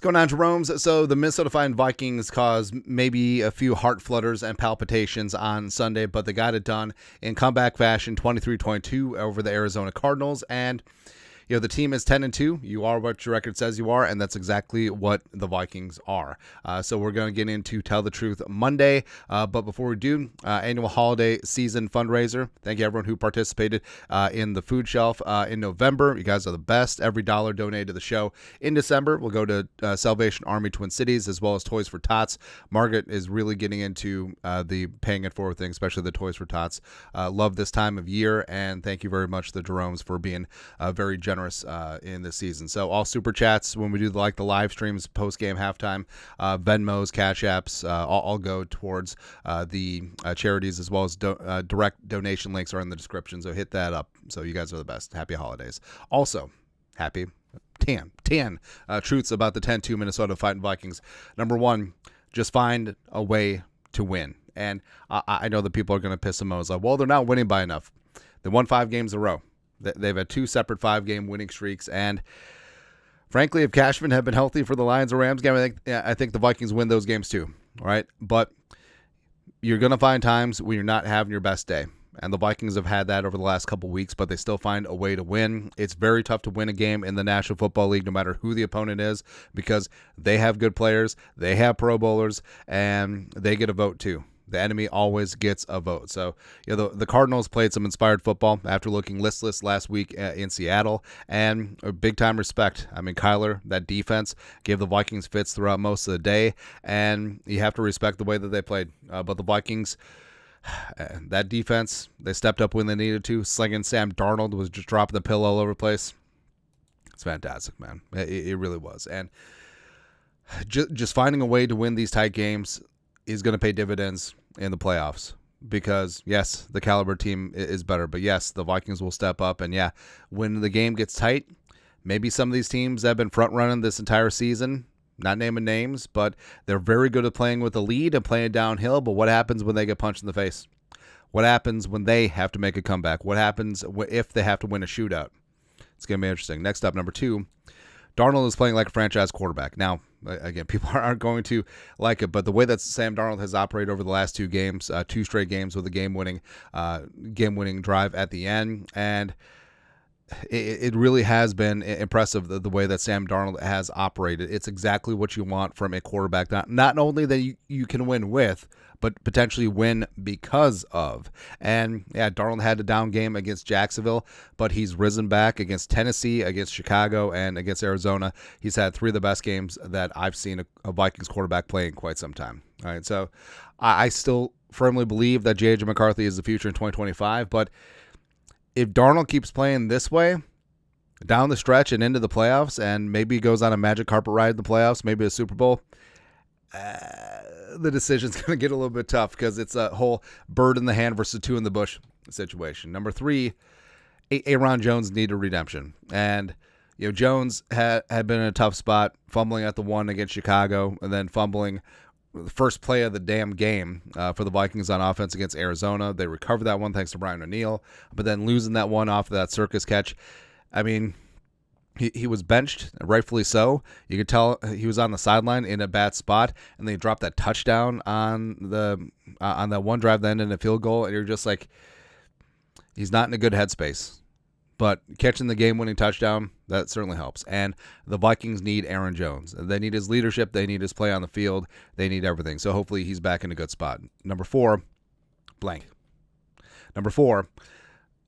Going on, Jerome's. So the Minnesota Vikings caused maybe a few heart flutters and palpitations on Sunday, but they got it done in comeback fashion, 23-22 over the Arizona Cardinals. And the team is 10-2. You are what your record says you are, and that's exactly what the Vikings are. So we're going to get into Tell the Truth Monday. But before we do, annual holiday season fundraiser. Thank you, everyone who participated in the food shelf in November. You guys are the best. Every dollar donated to the show in December will go to Salvation Army Twin Cities, as well as Toys for Tots. Margaret is really getting into the paying it forward thing, especially the Toys for Tots. Love this time of year, and thank you very much, the Jeromes, for being very generous in this season. So all super chats when we do the live streams, post game, halftime, Venmos, Cash Apps, all go towards the charities, as well as direct donation links are in the description. So hit that up. So you guys are the best. Happy holidays. Also, happy 10 truths about the 10-2 Minnesota Vikings. Number one, just find a way to win. And I know that people are going to piss them off. Well, they're not winning by enough. They won 5 games in a row. They've had 2 separate 5-game winning streaks, and frankly, if Cashman had been healthy for the Lions or Rams game, I think the Vikings win those games too. All right, but you're going to find times when you're not having your best day, and the Vikings have had that over the last couple weeks, but they still find a way to win. It's very tough to win a game in the National Football League, no matter who the opponent is, because they have good players, they have Pro Bowlers, and they get a vote too. The enemy always gets a vote. So, the Cardinals played some inspired football after looking listless last week in Seattle, and a big-time respect. I mean, Kyler, that defense, gave the Vikings fits throughout most of the day, and you have to respect the way that they played. But the Vikings, that defense, they stepped up when they needed to. Slinging Sam Darnold was just dropping the pill all over the place. It's fantastic, man. It really was. And just finding a way to win these tight games is going to pay dividends in the playoffs, because yes, the caliber team is better, but yes, the Vikings will step up. And yeah, when the game gets tight, maybe some of these teams that have been front running this entire season, not naming names, but they're very good at playing with the lead and playing downhill. But what happens when they get punched in the face? What happens when they have to make a comeback? What happens if they have to win a shootout? It's going to be interesting. Next up, number 2, Darnold is playing like a franchise quarterback. Now, again, people aren't going to like it, but the way that Sam Darnold has operated over the last 2 games, 2 straight games with a game-winning drive at the end, and it really has been impressive the way that Sam Darnold has operated. It's exactly what you want from a quarterback. Not only that you can win with, but potentially win because of. And yeah, Darnold had a down game against Jacksonville, but he's risen back against Tennessee, against Chicago, and against Arizona. He's had 3 of the best games that I've seen a Vikings quarterback play in quite some time. All right, so I still firmly believe that J.J. McCarthy is the future in 2025, but if Darnold keeps playing this way down the stretch and into the playoffs, and maybe goes on a magic carpet ride in the playoffs, maybe a Super Bowl, the decision's going to get a little bit tough, because it's a whole bird in the hand versus 2 in the bush situation. Number 3, Aaron Jones needed redemption. And Jones had been in a tough spot, fumbling at the 1 against Chicago, and then fumbling the first play of the damn game for the Vikings on offense against Arizona. They recovered that one thanks to Brian O'Neill, but then losing that one off of that circus catch. I mean, he was benched, rightfully so. You could tell he was on the sideline in a bad spot, and they dropped that touchdown on that one drive that ended in a field goal, and you're just like, he's not in a good headspace. But catching the game-winning touchdown, that certainly helps. And the Vikings need Aaron Jones. They need his leadership. They need his play on the field. They need everything. So hopefully he's back in a good spot. Number 4, blank. Number 4,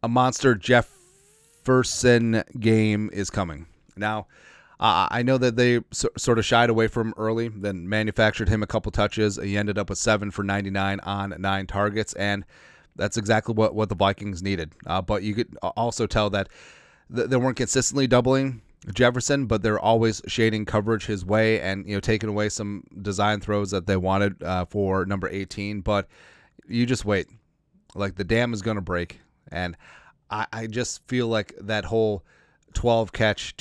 a monster Jefferson game is coming. Now, I know that they sort of shied away from him early, then manufactured him a couple touches. He ended up with 7 for 99 on 9 targets, and that's exactly what the Vikings needed. But you could also tell that they weren't consistently doubling Jefferson, but they're always shading coverage his way and taking away some design throws that they wanted for number 18. But you just wait. Like, the dam is going to break. And I just feel like that whole 12-catch,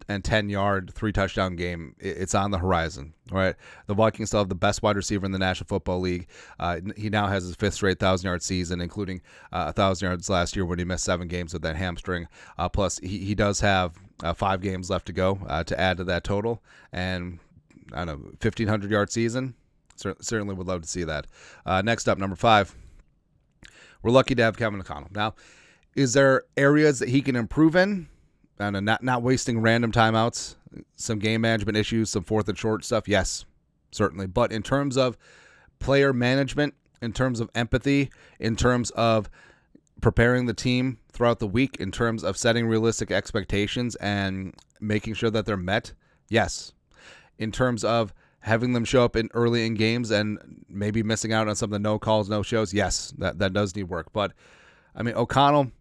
10-yard, 3-touchdown game. It's on the horizon, right? The Vikings still have the best wide receiver in the National Football League. He now has his 5th straight 1,000-yard season, including 1,000 yards last year when he missed 7 games with that hamstring. Plus, he does have 5 games left to go to add to that total. And, I don't know, 1,500-yard season? Certainly would love to see that. Next up, number 5. We're lucky to have Kevin O'Connell. Now, is there areas that he can improve in? And not wasting random timeouts, some game management issues, some 4th and short stuff, yes, certainly. But in terms of player management, in terms of empathy, in terms of preparing the team throughout the week, in terms of setting realistic expectations and making sure that they're met, yes. In terms of having them show up early in games and maybe missing out on some of the no calls, no shows, yes, that does need work. But, I mean, O'Connell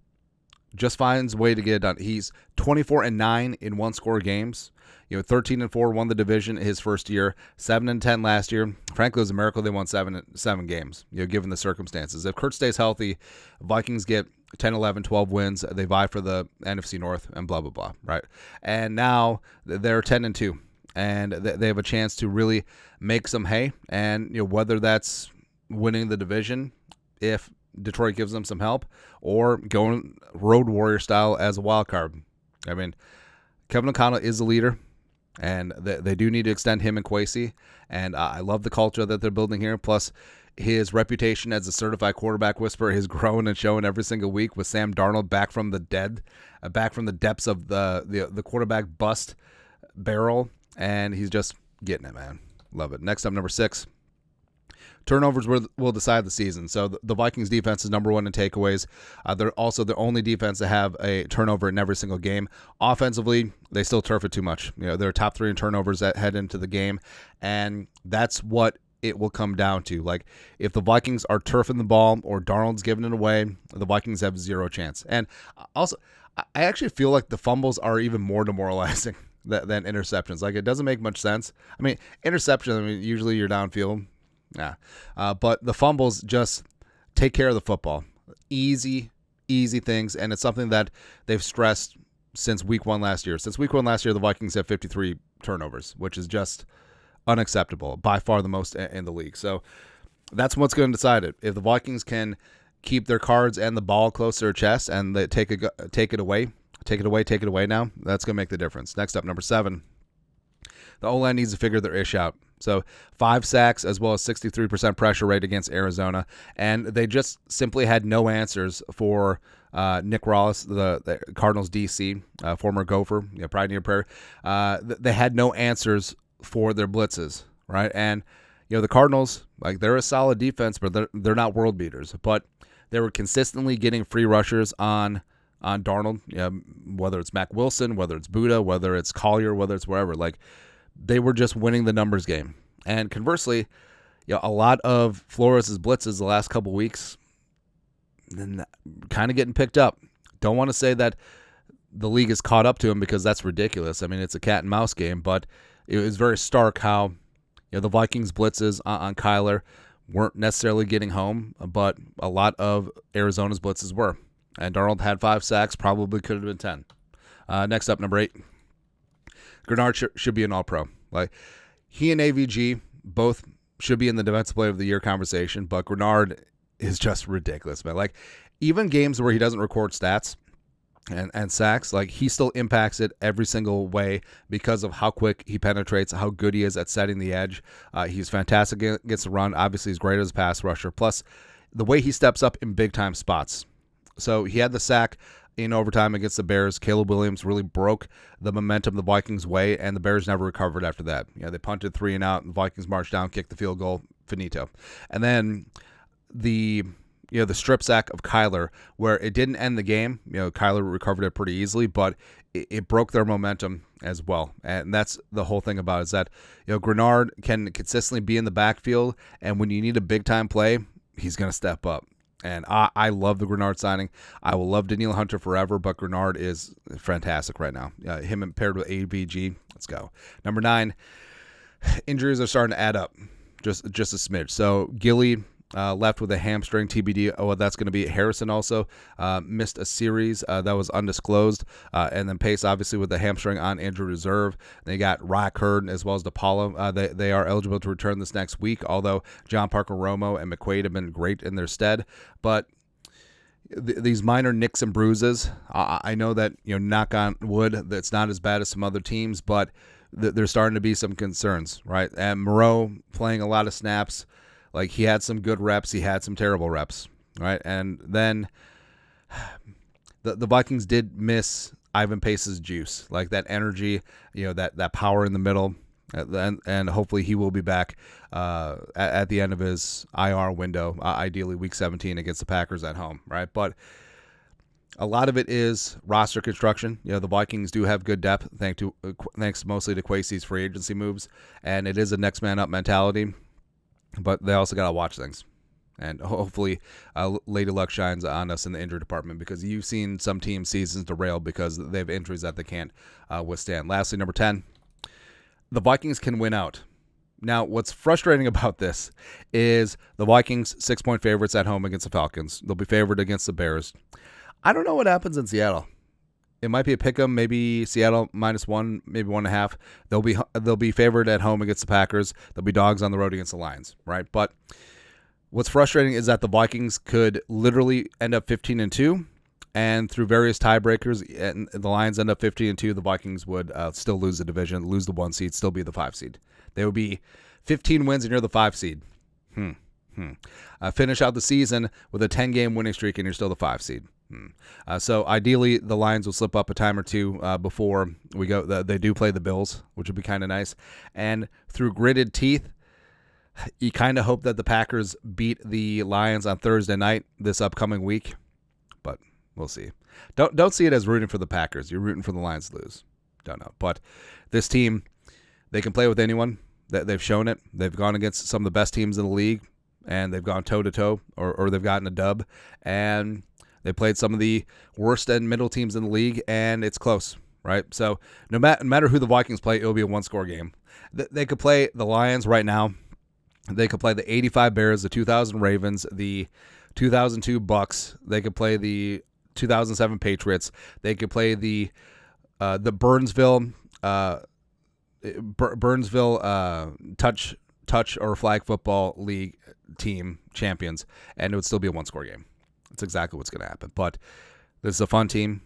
just finds a way to get it done. He's 24-9 in one-score games. 13-4, won the division his first year. 7-10 last year. Frankly, it was a miracle they won seven games. Given the circumstances. If Kurt stays healthy, Vikings get 10, 11, 12 wins. They vie for the NFC North and blah blah blah. Right, and now they're 10-2, and they have a chance to really make some hay. And whether that's winning the division, if Detroit gives them some help, or going road warrior style as a wild card. I mean, Kevin O'Connell is a leader, and they do need to extend him and Kwesi. And I love the culture that they're building here. Plus, his reputation as a certified quarterback whisperer has grown and shown every single week with Sam Darnold back from the dead, back from the depths of the quarterback bust barrel, and he's just getting it, man. Love it. Next up, number 6. Turnovers will decide the season. So the Vikings defense is number 1 in takeaways. They're also the only defense to have a turnover in every single game. Offensively, they still turf it too much. They're top 3 in turnovers that head into the game, and that's what it will come down to. Like, if the Vikings are turfing the ball or Darnold's giving it away, the Vikings have 0 chance. And also, I actually feel like the fumbles are even more demoralizing than interceptions. Like, it doesn't make much sense. I mean, interception, usually you're downfield. Yeah, but the fumbles just take care of the football. Easy things, and it's something that they've stressed since week 1 last year. Since week 1 last year, the Vikings have 53 turnovers, which is just unacceptable. By far the most in the league. So that's what's going to decide it. If the Vikings can keep their cards and the ball close to their chest, and they take it away now, that's going to make the difference. Next up, number 7. The O-line needs to figure their ish out. So 5 sacks as well as 63% pressure rate against Arizona. And they just simply had no answers for Nick Rawls, the Cardinals DC, former Gopher, Pride Near Prairie. They had no answers for their blitzes, right? And, the Cardinals, like, they're a solid defense, but they're not world beaters. But they were consistently getting free rushers on Darnold, whether it's Mac Wilson, whether it's Buda, whether it's Collier, whether it's wherever. Like, they were just winning the numbers game. And conversely, a lot of Flores' blitzes the last couple weeks, kind of getting picked up. Don't want to say that the league is caught up to him, because that's ridiculous. I mean, it's a cat and mouse game, but it was very stark how the Vikings blitzes on Kyler weren't necessarily getting home, but a lot of Arizona's blitzes were. And Darnold had 5 sacks, probably could have been 10. Next up, number 8. Greenard should be an all-pro. Like, he and AVG both should be in the Defensive Player of the Year conversation, but Greenard is just ridiculous, man. Like, even games where he doesn't record stats and sacks, like, he still impacts it every single way because of how quick he penetrates, how good he is at setting the edge. He's fantastic against the run. Obviously, he's great as a pass rusher. Plus, the way he steps up in big-time spots. So he had the sack in overtime against the Bears. Caleb Williams really broke the momentum the Vikings' way, and the Bears never recovered after that. They punted 3 and out, and the Vikings marched down, kicked the field goal, finito. And then the strip sack of Kyler, where it didn't end the game. Kyler recovered it pretty easily, but it broke their momentum as well. And that's the whole thing about it, is that Greenard can consistently be in the backfield, and when you need a big-time play, he's going to step up. And I love the Greenard signing. I will love Danielle Hunter forever, but Greenard is fantastic right now. Him paired with AVG. Let's go. Number 9, injuries are starting to add up, just a smidge. So Gilly left with a hamstring TBD. Oh, that's going to be Harrison also missed a series that was undisclosed. And then Pace, obviously, with the hamstring on injured reserve. They got Rock Hurd as well as DePaula. They are eligible to return this next week, although John Parker Romo and McQuaid have been great in their stead. But these minor nicks and bruises, I know that, knock on wood, that's not as bad as some other teams, but there's starting to be some concerns, right? And Moreau playing a lot of snaps. Like, he had some good reps, he had some terrible reps, right? And then the Vikings did miss Ivan Pace's juice, like that energy, that power in the middle. And hopefully he will be back at the end of his IR window, ideally Week 17 against the Packers at home, right? But a lot of it is roster construction. The Vikings do have good depth, thanks mostly to Kwesi's free agency moves, and it is a next man up mentality. But they also got to watch things. And hopefully Lady Luck shines on us in the injury department, because you've seen some team seasons derail because they have injuries that they can't withstand. Lastly, number 10, the Vikings can win out. Now, what's frustrating about this is the Vikings 6-point favorites at home against the Falcons. They'll be favored against the Bears. I don't know what happens in Seattle. It might be a pick 'em, maybe Seattle -1, maybe 1.5. They'll be favored at home against the Packers. They'll be dogs on the road against the Lions, right? But what's frustrating is that the Vikings could literally end up 15-2, and through various tiebreakers, and the Lions end up 15-2. The Vikings would still lose the division, lose the 1 seed, still be the 5 seed. They would be 15 wins and you're the 5 seed. Finish out the season with a 10-game winning streak and you're still the 5 seed. So ideally, the Lions will slip up a time or two before we go. They do play the Bills, which would be kind of nice. And through gritted teeth, you kind of hope that the Packers beat the Lions on Thursday night this upcoming week, but we'll see. Don't see it as rooting for the Packers. You're rooting for the Lions to lose. Don't know. But this team, they can play with anyone. They've shown it. They've gone against some of the best teams in the league, and they've gone toe-to-toe, or they've gotten a dub. And they played some of the worst and middle teams in the league, and it's close, right? So no matter who the Vikings play, it'll be a one-score game. They could play the Lions right now. They could play the 85 Bears, the 2000 Ravens, the 2002 Bucks. They could play the 2007 Patriots. They could play the Burnsville touch or flag football league team champions, and it would still be a one-score game. That's exactly what's going to happen. But this is a fun team.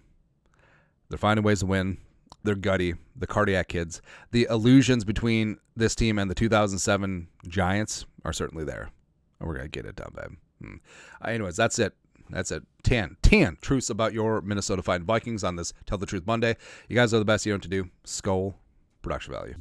They're finding ways to win. They're gutty. The cardiac kids. The illusions between this team and the 2007 Giants are certainly there. And we're going to get it done, babe. Anyways, that's it. That's it. 10 truths about your Minnesota Fighting Vikings on this Tell the Truth Monday. You guys are the best. You know what to do. Skol. Production value.